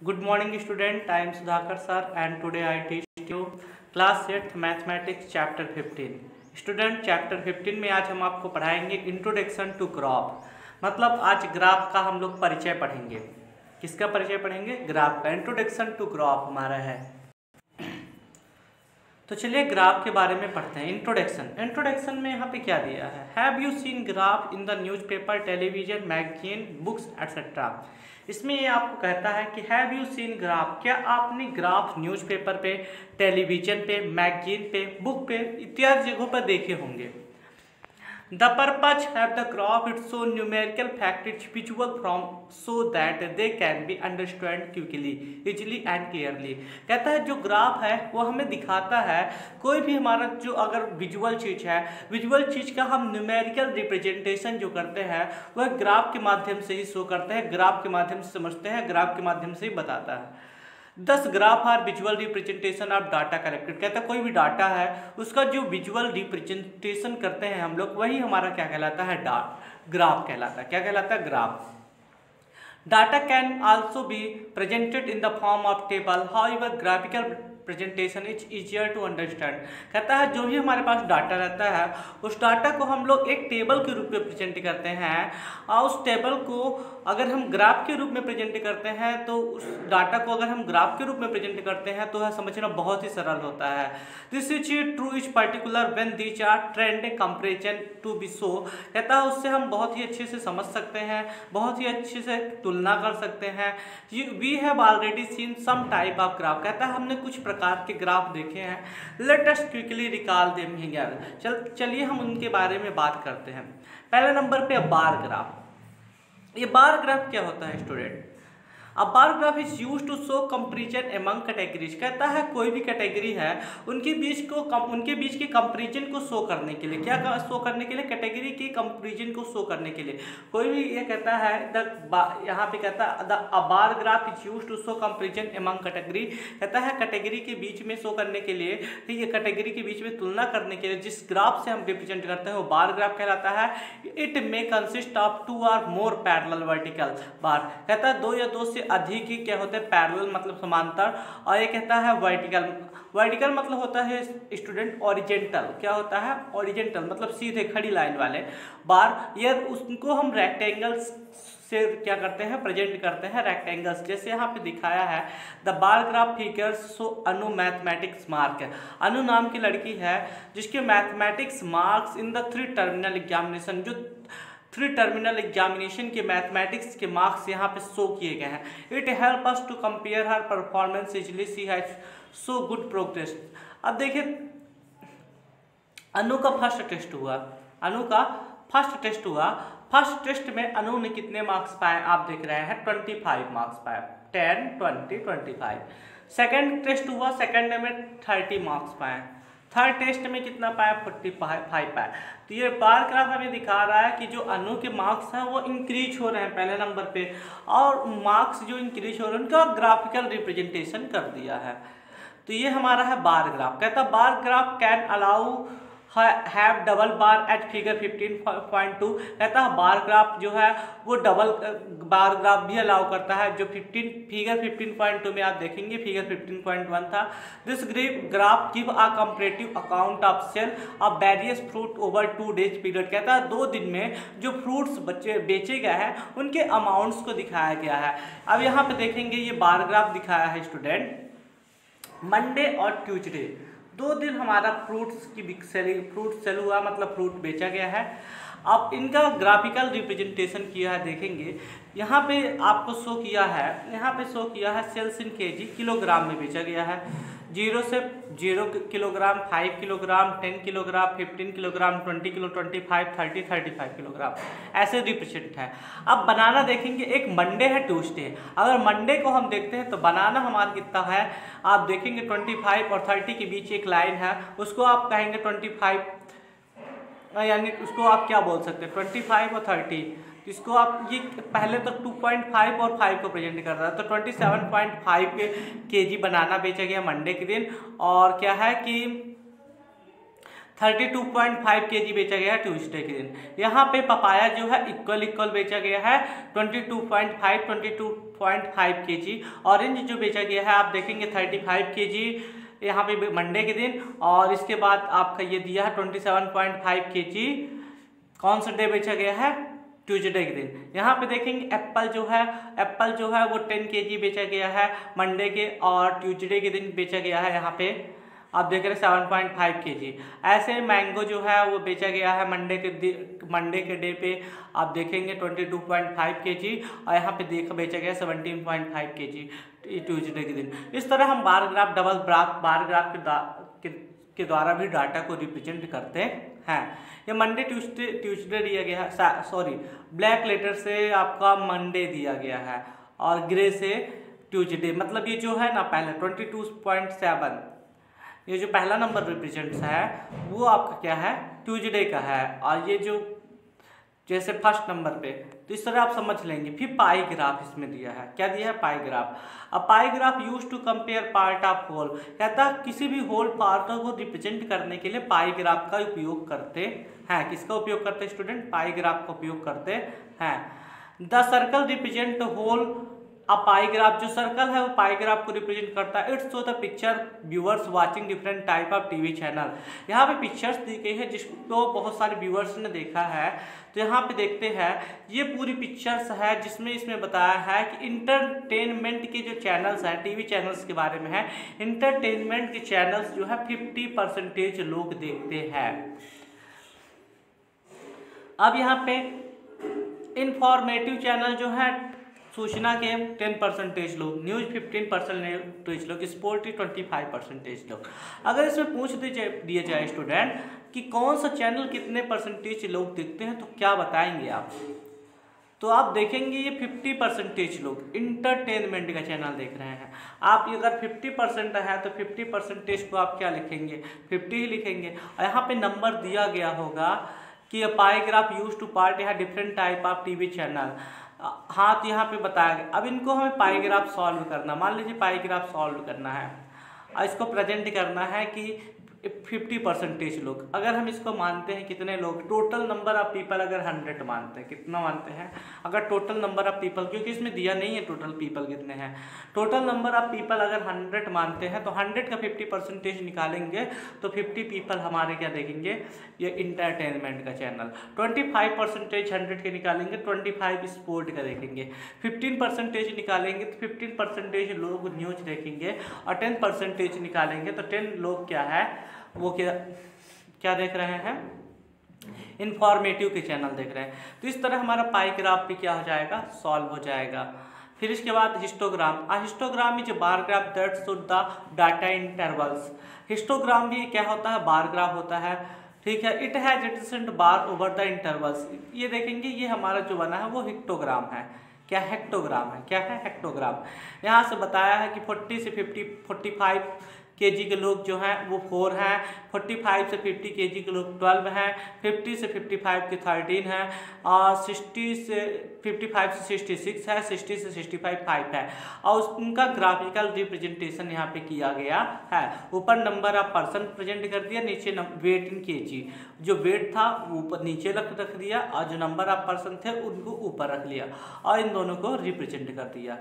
Good morning student, I am Sudhakar sir and today I teach you class 8th mathematics chapter 15. Student chapter 15 में आज हम आपको पढ़ाएंगे introduction to graph. मतलब आज ग्राफ का हम लोग परिचय पढ़ेंगे। किसका परिचय पढ़ेंगे? ग्राफ का। इंट्रोडक्शन टू ग्राफ हमारा है। तो चलिए ग्राफ के बारे में पढ़ते हैं। इंट्रोडक्शन में यहाँ पे क्या दिया है? Have you seen graph in the newspaper, television, magazine, books etcetera. इसमें ये आपको कहता है कि हैव यू सीन ग्राफ, क्या आपने ग्राफ न्यूज़पेपर पे, टेलीविजन पे, मैगजीन पे, बुक पे इत्यादि जगहों पर देखे होंगे। The purpose of the graph is so numerical fact it's visual from so that they can be understood quickly, easily and clearly। कहता है जो ग्राफ है वो हमें दिखाता है कोई भी हमारा जो अगर विजुअल चीज़ है, विजुअल चीज़ का हम न्यूमेरिकल रिप्रेजेंटेशन जो करते हैं वह ग्राफ के माध्यम से ही शो करते हैं, ग्राफ के माध्यम से समझते हैं, ग्राफ के माध्यम से ही बताता है। 10 graph are visual representation of data collected. कहता है कोई भी डाटा है उसका जो विजुअल रिप्रेजेंटेशन करते हैं हम लोग वही हमारा क्या कहलाता है? ग्राफ कहलाता है। क्या कहलाता है? Graph. Data can also be presented in the form of table, however graphical presentation is easier to understand. कहता है जो भी हमारे पास डाटा रहता है उस डाटा को हम लोग एक टेबल के रूप में प्रेजेंट करते हैं और उस टेबल को अगर हम ग्राफ के रूप में प्रेजेंट करते हैं तो उस डाटा को अगर हम ग्राफ के रूप में प्रेजेंट करते हैं तो यह समझना बहुत ही सरल होता है। This is true is particular when these are trend comparison to be show. कहता है उससे हम बहुत ही अच्छे से समझ सकते हैं, बहुत ही अच्छे से तुलना कर सकते हैं। We have already seen some type of graph. कहता है हमने कुछ प्रकार के ग्राफ देखे हैं। Let us quickly recall them here. चलिए हम उनके बारे में बात करते हैं। पहले नंबर पे बार ग्राफ। ये बार ग्राफ क्या होता है student? A bar graph is used to show comparison among categories। कहता है कोई भी कैटेगरी है उनके बीच के कंपैरिजन को शो करने के लिए, क्या शो करने के लिए? कैटेगरी के कंपैरिजन को शो करने के लिए कोई भी ये कहता है यहाँ पे कहता है a bar graph is used to show comparison among category। कहता है कैटेगरी के बीच में शो करने के लिए, ठीक है, कैटेगरी के बीच में तुलना करने के लिए जिस ग्राफ से हम रिप्रेजेंट करते हैं वो बार ग्राफ कहलाता है। इट मे कंसिस्ट ऑफ 2 और मोर पैरेलल वर्टिकल बार। कहता है 2 या 2 से अधिक ही क्या होते हैं? पैरेलल मतलब समांतर। और ये कहता है वर्टिकल। वर्टिकल मतलब होता है स्टूडेंट ऑरिजेंटल। क्या होता है? ऑरिजेंटल मतलब सीधे खड़ी लाइन वाले बार। ये उसको हम रेक्टेंगल्स से क्या करते हैं? प्रेजेंट करते हैं रेक्टेंगल्स। जैसे यहाँ पे दिखाया है the bar graph figures so Anu mathematics mark. Anu नाम की लड़की है जिसके mathematics marks in the 3 terminal examination, जो 3 टर्मिनल एग्जामिनेशन के मैथमेटिक्स के मार्क्स यहाँ पे शो किए गए हैं। It help us to compare her performance easily, she has so good progress. अब देखिए अनु का फर्स्ट टेस्ट हुआ, फर्स्ट टेस्ट में अनु ने कितने मार्क्स पाए? आप देख रहे हैं 25 मार्क्स पाए, 10, 20, 25। सेकेंड टेस्ट हुआ, सेकेंड में 30 मार्क्स पाए। थर्ड टेस्ट में कितना पाया? 45 पाया। तो ये बार ग्राफ हमें दिखा रहा है कि जो अनु के मार्क्स हैं वो इंक्रीज हो रहे हैं पहले नंबर पे, और मार्क्स जो इंक्रीज हो रहे हैं उनका ग्राफिकल रिप्रेजेंटेशन कर दिया है। तो ये हमारा है बार ग्राफ। कहता है bar graph can allow have double bar at figure 15.2। कहता है बार ग्राफ जो है वो डबल बार ग्राफ भी अलाउ करता है, जो फिगर 15.2 में आप देखेंगे फिगर 15.1 था। This graph give a comparative account of sale of various fruit over 2 days period. कहता है 2 दिन में जो फ्रूट्स बेचे गए हैं उनके अमाउंट्स को दिखाया गया है। अब यहाँ पे देखेंगे ये बार ग्राफ दिखाया है स्टूडेंट। मंडे और ट्यूसडे 2 दिन हमारा फ्रूट सेल हुआ, मतलब फ्रूट बेचा गया है। अब इनका ग्राफिकल रिप्रेजेंटेशन किया है, देखेंगे यहाँ पे आपको शो किया है सेल्स इन केजी, किलोग्राम में बेचा गया है। 0 से 0 kilogram, 5 kilogram, 10 kilogram, 15 kilogram, 20 kilo, 25, 30, 35 kilogram, ऐसे रिप्रेजेंट है। अब बनाना देखेंगे, एक मंडे है, ट्यूसडे। अगर मंडे को हम देखते हैं तो बनाना हमारा कितना है? आप देखेंगे 25 और 30 के बीच एक लाइन है, उसको आप कहेंगे 25, यानी उसको आप क्या बोल सकते हैं? 25 और 30। इसको आप ये पहले तो 2.5 और 5 को प्रेजेंट कर रहा है, तो 27.5 केजी बनाना बेचा गया मंडे के दिन। और क्या है कि 32.5 kg बेचा गया है ट्यूसडे के दिन। यहाँ पे पपाया जो है इक्वल बेचा गया है 22.5 kg। ऑरेंज जो बेचा गया है आप देखेंगे 35 kg यहाँ पे मंडे के दिन, और इसके बाद आपका ये दिया है 27.5 kg कौन सा डे बेचा गया है, ट्यूसडे के दिन। यहाँ पे देखेंगे एप्पल जो है वो 10 kg बेचा गया है मंडे के, और ट्यूसडे के दिन बेचा गया है यहाँ पे आप देख रहे हैं 7.5 kg। ऐसे मैंगो जो है वो बेचा गया है मंडे के डे पे आप देखेंगे 22.5 kg, और यहाँ पे बेचा गया 17.5 kg ट्यूसडे के दिन। इस तरह हम bar graph, double bar graph के द्वारा भी डाटा को रिप्रेजेंट करते हैं। ये मंडे ट्यूसडे दिया गया है, सॉरी ब्लैक लेटर से आपका मंडे दिया गया है और ग्रे से ट्यूसडे, मतलब ये जो है ना पहले 22.7 ये जो पहला नंबर रिप्रेजेंट्स है वो आपका क्या है, ट्यूसडे का है, और ये जो जैसे फर्स्ट नंबर पे, तो इस तरह आप समझ लेंगे। फिर पाई ग्राफ इसमें दिया है, क्या दिया है, पाई ग्राफ। अब pie graph use to compare part of whole, कहता है किसी भी होल पार्ट को रिप्रेजेंट करने के लिए पाई ग्राफ का उपयोग करते हैं। किसका उपयोग करते हैं स्टूडेंट, पाई ग्राफ का उपयोग करते हैं। द सर्कल रिप्रेजेंट होल, अब पाई ग्राफ जो सर्कल है वो पाई ग्राफ को रिप्रेजेंट करता है। It's show the picture viewers watching different type of TV channel. यहाँ पे पिक्चर्स दी गई है जिसको बहुत सारे व्यूअर्स ने देखा है, तो यहाँ पे देखते हैं ये पूरी पिक्चर्स है जिसमें इसमें बताया है कि इंटरटेनमेंट के जो चैनल्स हैं, टीवी चैनल्स के बारे में है। इंटरटेनमेंट के चैनल्स जो है 50% लोग देखते हैं। अब यहाँ पे इंफॉर्मेटिव चैनल जो है, सूचना के 10% लोग, न्यूज 15% लोग, स्पोर्ट 25% लोग। अगर इसमें पूछ दिया जाए स्टूडेंट कि कौन सा चैनल कितने परसेंटेज लोग देखते हैं, तो क्या बताएंगे आप, तो आप देखेंगे ये 50% लोग इंटरटेनमेंट का चैनल देख रहे हैं। आप अगर 50% है तो 50% को आप क्या लिखेंगे, 50 ही लिखेंगे। और यहाँ पे नंबर दिया गया होगा कि पाई ग्राफ यूज टू पार्ट यहाँ different type of TV channel. हाँ, तो यहाँ पे बताया गया। अब इनको हमें पाई ग्राफ सॉल्व करना, मान लीजिए पाई ग्राफ सॉल्व करना है और इसको प्रेजेंट करना है कि 50% लोग, अगर हम इसको मानते हैं कितने लोग, टोटल नंबर ऑफ पीपल अगर 100 मानते हैं, कितना मानते हैं, अगर टोटल नंबर ऑफ पीपल, क्योंकि इसमें दिया नहीं है टोटल पीपल कितने हैं, टोटल नंबर ऑफ पीपल अगर 100 मानते हैं तो 100 का 50% निकालेंगे तो 50 पीपल हमारे क्या देखेंगे, ये इंटरटेनमेंट का चैनल। 25% 100 के निकालेंगे, 25 स्पोर्ट का देखेंगे। 15% निकालेंगे तो 15% लोग न्यूज देखेंगे, और 10% निकालेंगे तो 10 लोग क्या है, वो क्या देख रहे हैं, इंफॉर्मेटिव के चैनल देख रहे हैं। तो इस तरह हमारा पाई ग्राफ भी क्या हो जाएगा, सॉल्व हो जाएगा। फिर इसके बाद histogram. Histogram is bar graph that shows the data intervals. Histogram भी क्या होता है, बार ग्राफ होता है, ठीक है। It has adjacent bar over the intervals. ये देखेंगे ये हमारा जो बना है वो हेक्टोग्राम है। क्या हेक्टोग्राम है, क्या है हेक्टोग्राम। यहाँ से बताया है कि 40 से 45 kg के लोग जो हैं वो 4 हैं, 45 से 50 kg के लोग 12 हैं, 50 से 55 के 13 हैं, और 60 से 55 से 66 है, 60 से 65 5 है, और उनका ग्राफिकल रिप्रेजेंटेशन यहाँ पे किया गया है। ऊपर नंबर ऑफ पर्सन प्रेजेंट कर दिया, नीचे वेट इन kg, जो वेट था वो ऊपर नीचे रख दिया, और जो नंबर ऑफ पर्सन थे उनको ऊपर रख लिया, और इन दोनों को रिप्रेजेंट कर दिया।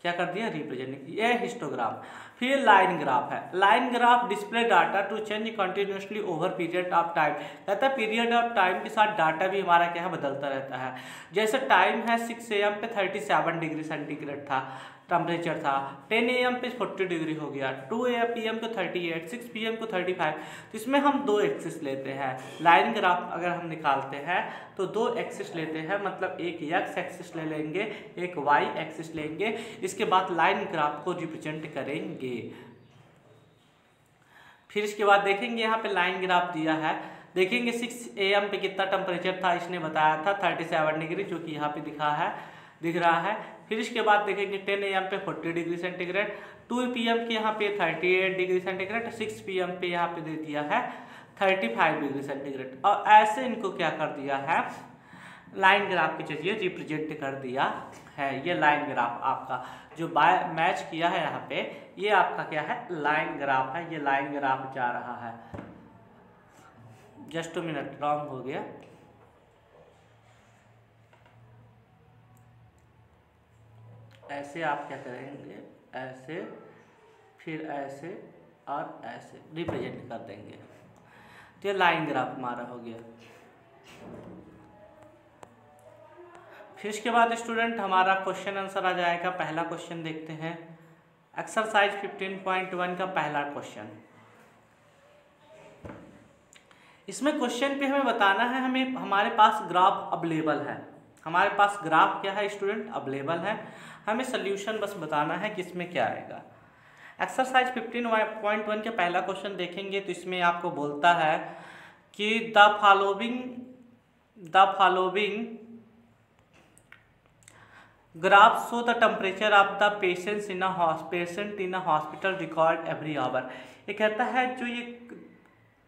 क्या कर दिया, रिप्रेजेंट। ये हिस्टोग्राम। फिर लाइन ग्राफ है। Line graph display data to change continuously over period of time. कहता है पीरियड ऑफ टाइम के साथ डाटा भी हमारा क्या है, बदलता रहता है। जैसे टाइम है 6 AM पे 37 डिग्री सेंटीग्रेड था, टेम्परेचर था। 10 AM पे 40 डिग्री हो गया, 2 PM को 38, 6 PM को 35। तो इसमें हम 2 एक्सिस लेते हैं। लाइन ग्राफ अगर हम निकालते हैं तो 2 एक्सिस लेते हैं, मतलब एक एक्स एक्सिस ले लेंगे, एक वाई एक्सिस लेंगे, इसके बाद लाइन ग्राफ को रिप्रेजेंट करेंगे। फिर इसके बाद देखेंगे यहाँ पे लाइन ग्राफ दिया है, देखेंगे 6 AM पे कितना टेम्परेचर था, इसने बताया था 37 डिग्री, जो कि यहाँ पे दिख रहा है। फिर इसके बाद देखेंगे 10 AM पे 40 डिग्री सेंटीग्रेड, 2 PM के यहाँ पे 38 डिग्री सेंटीग्रेड, 6 PM पे यहाँ पे दे दिया है 35 डिग्री सेंटीग्रेड। और ऐसे इनको क्या कर दिया है, लाइन ग्राफ के जरिए रिप्रेजेंट कर दिया है। ये लाइन ग्राफ आपका जो मैच किया है यहाँ पे, ये आपका क्या है, लाइन ग्राफ है। ये लाइन ग्राफ जा रहा है। जस्ट 2 मिनट, रॉन्ग हो गया। ऐसे आप क्या करेंगे, ऐसे, फिर ऐसे और ऐसे रिप्रेजेंट कर देंगे। तो ये लाइन ग्राफ हमारा हो गया। फिर इसके बाद स्टूडेंट हमारा क्वेश्चन आंसर आ जाएगा। पहला क्वेश्चन देखते हैं, एक्सरसाइज 15.1 का पहला क्वेश्चन। इसमें क्वेश्चन पे हमें बताना है, हमें हमारे पास ग्राफ अवेलेबल है, हमारे पास ग्राफ क्या है स्टूडेंट, अवेलेबल है। हमें सोल्यूशन बस बताना है कि इसमें क्या आएगा। एक्सरसाइज 15.1 के पहला क्वेश्चन देखेंगे तो इसमें आपको बोलता है कि the following graph show the temperature of the patient in a hospital record every hour. ये कहता है जो ये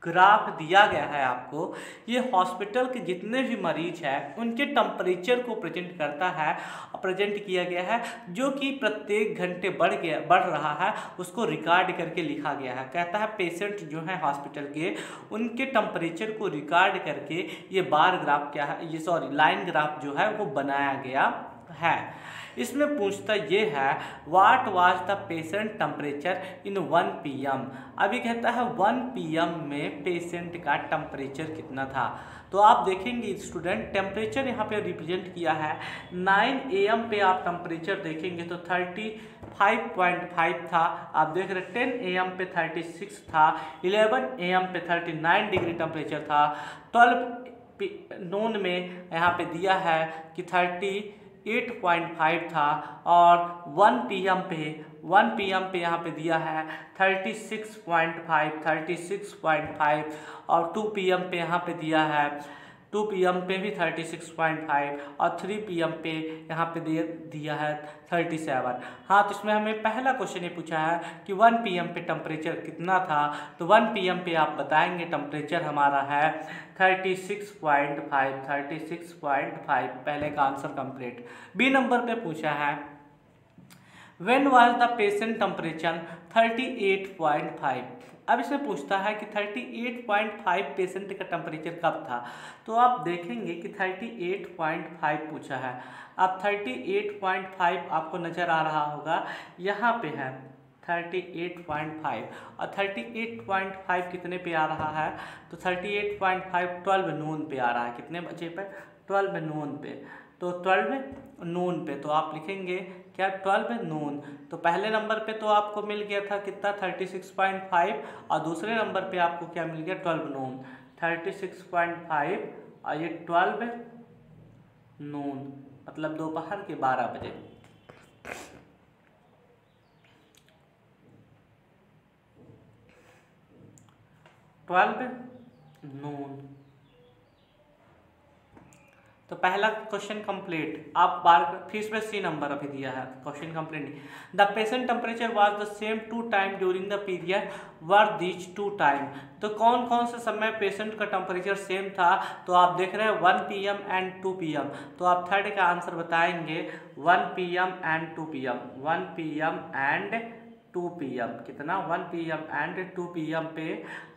ग्राफ दिया गया है आपको, ये हॉस्पिटल के जितने भी मरीज हैं उनके टेम्परेचर को प्रेजेंट करता है, प्रेजेंट किया गया है, जो कि प्रत्येक घंटे बढ़ रहा है, उसको रिकॉर्ड करके लिखा गया है। कहता है पेशेंट जो है हॉस्पिटल के, उनके टेम्परेचर को रिकॉर्ड करके ये बार ग्राफ क्या है, ये सॉरी लाइन ग्राफ जो है वो बनाया गया है। इसमें पूछता ये है what was the patient temperature in 1 PM। अभी कहता है 1 PM में पेशेंट का टेम्परेचर कितना था। तो आप देखेंगे स्टूडेंट टेम्परेचर यहाँ पे रिप्रेजेंट किया है। 9 AM पे आप टेम्परेचर देखेंगे तो 35.5 था, आप देख रहे 10 AM पे 36 था, 11 AM पे 39 डिग्री टेम्परेचर था, 12 नून में यहाँ पे दिया है कि 38.5 था, और 1 PM पे यहाँ पे दिया है 36.5 और 2 PM पे यहाँ पे दिया है 2 PM पे भी 36.5 और 3 PM पे यहाँ पे दिया है 37। हाँ, तो इसमें हमें पहला क्वेश्चन ये पूछा है कि 1 PM पे टेम्परेचर कितना था। तो 1 PM पे आप बताएंगे टेम्परेचर हमारा है 36.5। पहले का आंसर कंप्लीट। बी नंबर पे पूछा है when was the patient temperature 38.5। अब इसमें पूछता है कि 38.5 पेशेंट का टेम्परेचर कब था। तो आप देखेंगे कि 38.5 पूछा है। अब 38.5 आपको नज़र आ रहा होगा, यहाँ पे है 38.5 और 38.5 कितने पे आ रहा है, तो 38.5 12 नून पे आ रहा है। कितने बजे पे, 12 नून पे। तो 12 नून पे तो आप लिखेंगे क्या, 12 नून। तो पहले नंबर पे तो आपको मिल गया था कितना 36.5 और दूसरे नंबर पे आपको क्या मिल गया 12 नून। 36.5 और ये 12 नून मतलब दोपहर के 12 बजे। नून। तो पहला क्वेश्चन कंप्लीट। आप बार फिर इसमें सी नंबर अभी दिया है, question complete. The patient temperature was the same 2 time during the period were these 2 time. तो कौन कौन से समय पेशेंट का टेम्परेचर सेम था। तो आप देख रहे हैं 1 PM एंड 2 PM। तो आप थर्ड का आंसर बताएंगे 1 PM and 2 PM। 1 PM and 2 PM कितना, 1 PM एंड 2 PM पे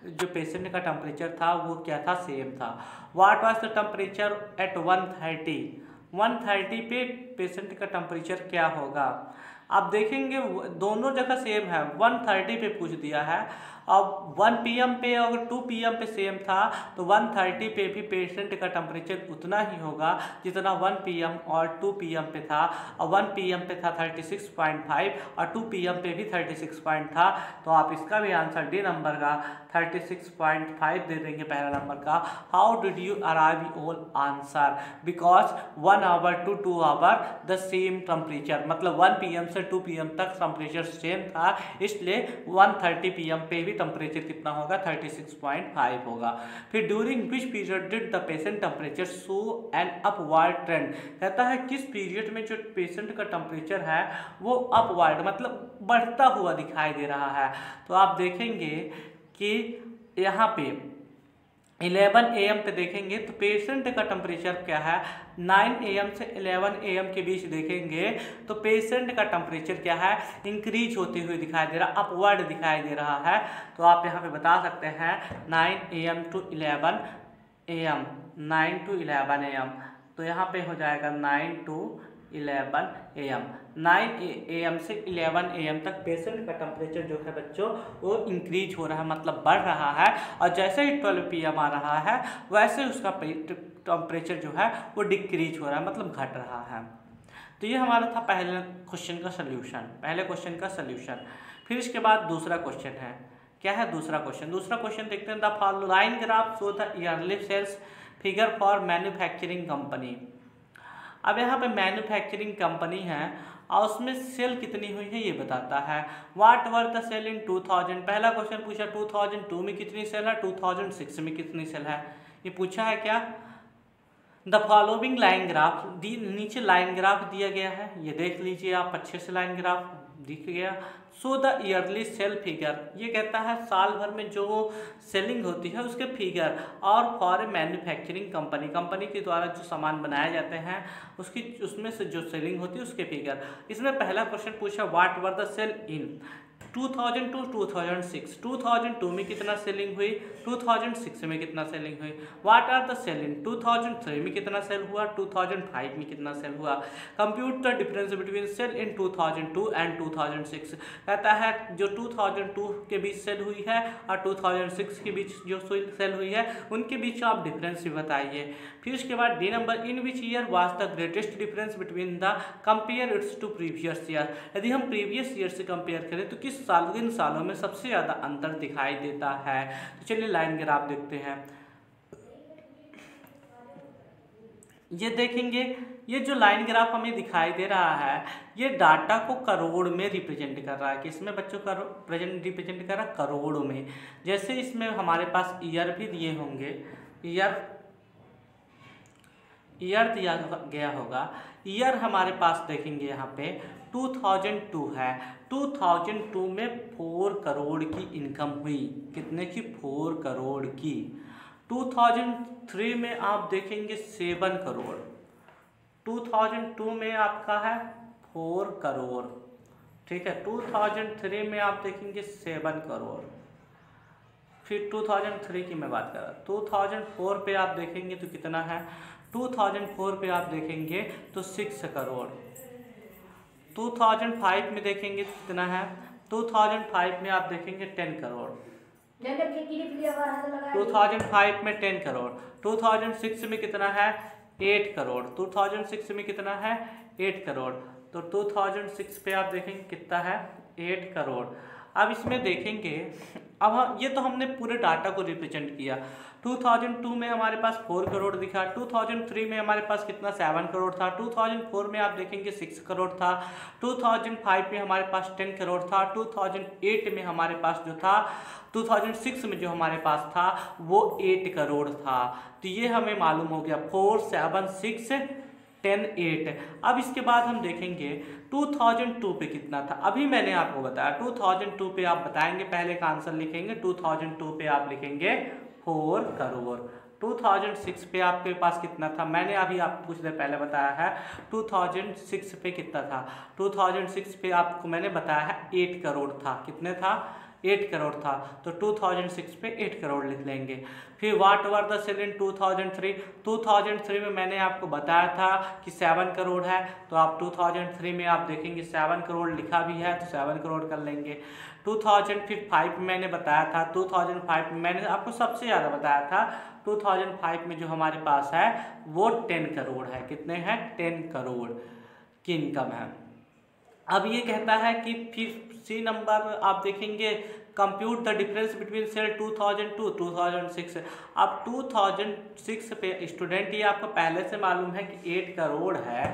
जो पेशेंट का टेम्परेचर था वो क्या था, सेम था। What was the temperature at 130। 130 पे पेशेंट का टेम्परेचर क्या होगा। आप देखेंगे दोनों जगह सेम है, 130 पे पूछ दिया है। अब 1 PM पे अगर 2 PM पे सेम था तो 130 पे भी पेशेंट का टेम्परेचर उतना ही होगा जितना 1 PM और 2 PM पे था। और 1 PM पे था 36.5 और 2 PM पे भी 36 पॉइंट था। तो आप इसका भी आंसर डी नंबर का 36.5 दे देंगे पहला नंबर का। How did you arrive all answer, because 1 hour to 2 hour the same temperature, मतलब 1 PM से 2 PM तक टेम्परेचर सेम था, इसलिए 130 PM पे भी टेम्परेचर कितना होगा 36.5 होगा। फिर during which period did the patient temperature show an upward trend. कहता है किस पीरियड में जो पेशेंट का टेम्परेचर है वो अपवर्ड मतलब बढ़ता हुआ दिखाई दे रहा है। तो आप देखेंगे कि यहाँ पे 11 AM पे देखेंगे तो पेशेंट का टेम्परेचर क्या है, 9 AM से 11 AM के बीच देखेंगे तो पेशेंट का टेम्परेचर क्या है, इंक्रीज होते हुए दिखाई दे रहा, अपवर्ड दिखाई दे रहा है। तो आप यहाँ पे बता सकते हैं 9 AM to 11 AM, 9 to 11 AM, तो यहाँ पे हो जाएगा 9 to 11 AM, 9 AM से 11 AM तक पेशेंट का टेम्परेचर जो है बच्चों वो इंक्रीज हो रहा है, मतलब बढ़ रहा है। और जैसे ही 12 PM आ रहा है वैसे उसका टेम्परेचर जो है वो डिक्रीज हो रहा है, मतलब घट रहा है। तो ये हमारा था पहले क्वेश्चन का सल्यूशन, पहले क्वेश्चन का सल्यूशन। फिर इसके बाद दूसरा क्वेश्चन है, क्या है दूसरा क्वेश्चन? दूसरा क्वेश्चन देखते हैं। The following graph show the yearly sales figure for manufacturing company. अब यहाँ पे मैन्युफैक्चरिंग कंपनी है और उसमें सेल कितनी हुई है ये बताता है। व्हाट वर द सेल इन 2000, पहला क्वेश्चन पूछा 2002 में कितनी सेल है, 2006 में कितनी सेल है, ये पूछा है क्या। द फॉलोइंग लाइन ग्राफ, नीचे लाइन ग्राफ दिया गया है, ये देख लीजिए आप अच्छे से, लाइन ग्राफ दिख गया। So the yearly sale figure, ये कहता है साल भर में जो सेलिंग होती है उसके फिगर, और फॉर मैन्युफैक्चरिंग कंपनी, कंपनी के द्वारा जो सामान बनाए जाते हैं उसकी, उसमें से जो सेलिंग होती है उसके फिगर। इसमें पहला क्वेश्चन पूछा what were the sale in 2002 2006, 2002 में कितना सेलिंग हुई, 2006 में कितना सेलिंग हुई। व्हाट आर द सेल इन 2003 में कितना सेल हुआ, 2005 में कितना सेल हुआ। Compute the difference between sale in 2002 and 2006, कहता है जो 2002 के बीच सेल हुई है और 2006 के बीच जो सेल हुई है उनके बीच आप डिफरेंस भी बताइए। फिर उसके बाद D number, in which year was the greatest difference between the, compare its to previous year. यदि हम प्रीवियस ईयर से कंपेयर करें तो किस साल, इन सालों में सबसे ज़्यादा अंतर दिखाई देता है। तो चलिए लाइन ग्राफ देखते हैं। ये देखेंगे, ये जो लाइन ग्राफ हमें दिखाई दे रहा है ये डाटा को करोड़ में रिप्रेजेंट कर रहा है। किसमें बच्चों का रिप्रेजेंट कर रहा है, करोड़ में। जैसे इसमें हमारे पास ईयर भी दिए होंगे, ईयर दिया गया होगा। ईयर हमारे पास देखेंगे यहाँ पे 2002 है, 2002 में 4 करोड़ की इनकम हुई, कितने की, 4 करोड़ की। 2003 में आप देखेंगे 7 करोड़, 2002 में आपका है 4 करोड़, ठीक है। 2003 में आप देखेंगे 7 करोड़। फिर 2003 की मैं बात कर रहा हूँ, 2004 पे आप देखेंगे तो कितना है, 2004 पे आप देखेंगे तो 6 करोड़। 2005 में देखेंगे तो कितना है, 2005 में आप देखेंगे 10 करोड़। 2005 में 10 करोड़। 2006 में कितना है, 8 करोड़। 2006 में कितना है, 8 करोड़। तो 2006 पे आप देखेंगे कितना है, 8 करोड़। अब इसमें देखेंगे, अब ये तो हमने पूरे डाटा को रिप्रेजेंट किया। 2002 में हमारे पास 4 करोड़ दिखा, 2003 में हमारे पास कितना 7 करोड़ था, 2004 में आप देखेंगे 6 करोड़ था, 2005 में हमारे पास 10 करोड़ था, 2008 में हमारे पास जो था, 2006 में जो हमारे पास था वो 8 करोड़ था। तो ये हमें मालूम हो गया 4, 7, 6, 10, 8। अब इसके बाद हम देखेंगे 2002 पे कितना था। अभी मैंने आपको बताया 2002 पे आप बताएंगे, पहले का आंसर लिखेंगे, 2002 पे आप लिखेंगे 4 करोड़। 2006 पे आपके पास कितना था, मैंने अभी आपको कुछ देर पहले बताया है 2006 पे कितना था। 2006 पे आपको मैंने बताया है 8 करोड़ था, कितने था, 8 करोड़ था। तो 2006 पे 8 करोड़ लिख लेंगे। फिर व्हाट वर द सेल इन 2003, 2003 में मैंने आपको बताया था कि 7 करोड़ है, तो आप 2003 में आप देखेंगे 7 करोड़ लिखा भी है तो 7 करोड़ कर लेंगे। 2005 में मैंने बताया था, 2005 में मैंने आपको सबसे ज़्यादा बताया था 2005 में जो हमारे पास है वो 10 करोड़ है, कितने हैं, 10 करोड़ की इनकम है। अब ये कहता है कि फिर सी नंबर आप देखेंगे, compute the difference between sale 2002 2006। अब 2006 पे स्टूडेंट, ये आपको पहले से मालूम है कि 8 करोड़ है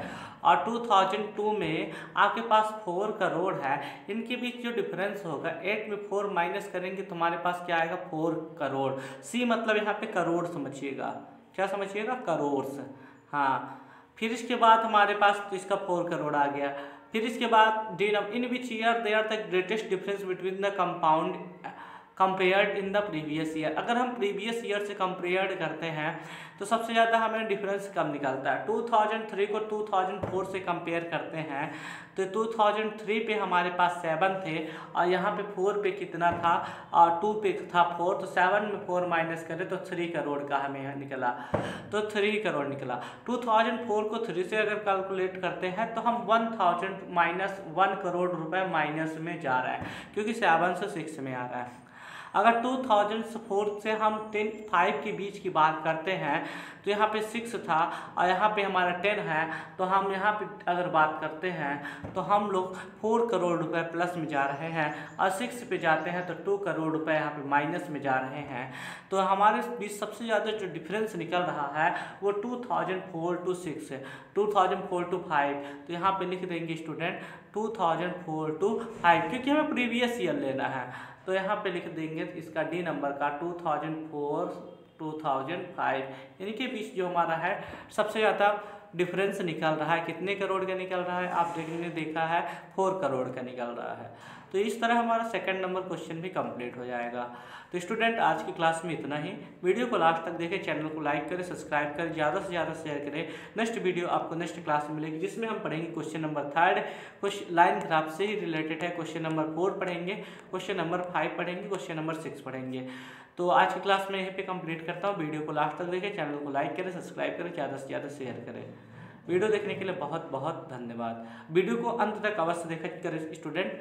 और 2002 में आपके पास 4 करोड़ है, इनके बीच जो डिफरेंस होगा 8 में 4 माइनस करेंगे तो हमारे पास क्या आएगा, 4 करोड़। सी मतलब यहाँ पे करोड़ समझिएगा, क्या समझिएगा, करोड़ से, हाँ। फिर इसके बाद हमारे पास तो इसका 4 करोड़ आ गया। फिर इसके बाद D number, in which year there the greatest difference between the compound compared in the previous year. अगर हम प्रीवियस ईयर से कंपेयर करते हैं तो सबसे ज़्यादा हमें डिफरेंस कम निकलता है। 2003 को 2004 से कंपेयर करते हैं तो 2003 पे हमारे पास 7 थे और यहाँ पे 4 पे कितना था और 2 पे था 4, तो 7 में 4 माइनस करें तो 3 करोड़ का हमें निकला, तो 3 करोड़ निकला। 2004 को 3 से अगर कैलकुलेट करते हैं तो हम 1000 माइनस 1 करोड़ रुपए माइनस में जा रहा है, क्योंकि 7 से 6 में आ रहा है। अगर 2004 से हम 5 के बीच की बात करते हैं तो यहाँ पे 6 था और यहाँ पे हमारा 10 है, तो हम यहाँ पे अगर बात करते हैं तो हम लोग 4 करोड़ रुपए प्लस में जा रहे हैं और 6 पे जाते हैं तो 2 करोड़ रुपए यहाँ पे माइनस में जा रहे हैं। तो हमारे बीच सबसे ज़्यादा जो डिफरेंस निकल रहा है वो 2004 to 6 है, 2004 to 5। तो यहाँ पे लिख देंगे स्टूडेंट 2004 to 5, क्योंकि हमें प्रीवियस ईयर लेना है। तो यहाँ पे लिख देंगे इसका डी नंबर का 2004 2005, यानी कि बीच जो हमारा है सबसे ज़्यादा डिफरेंस निकल रहा है। कितने करोड़ का निकल रहा है आप देखा है 4 करोड़ का निकल रहा है। तो इस तरह हमारा सेकंड नंबर क्वेश्चन भी कंप्लीट हो जाएगा। तो स्टूडेंट आज की क्लास में इतना ही। वीडियो को लास्ट तक देखें, चैनल को लाइक करें, सब्सक्राइब करें, ज़्यादा से ज़्यादा शेयर करें। नेक्स्ट वीडियो आपको नेक्स्ट क्लास में मिलेगी जिसमें हम पढ़ेंगे question number 3 question line graph से ही रिलेटेड है। क्वेश्चन नंबर 4 पढ़ेंगे, क्वेश्चन नंबर 5 पढ़ेंगे, क्वेश्चन नंबर 6 पढ़ेंगे। तो आज की क्लास में यहीं पे कंप्लीट करता हूँ। वीडियो को लास्ट तक देखें, चैनल को लाइक करें, सब्सक्राइब करें, ज़्यादा से ज़्यादा शेयर करें। वीडियो देखने के लिए बहुत बहुत धन्यवाद। वीडियो को अंत तक अवश्य देखा करें स्टूडेंट।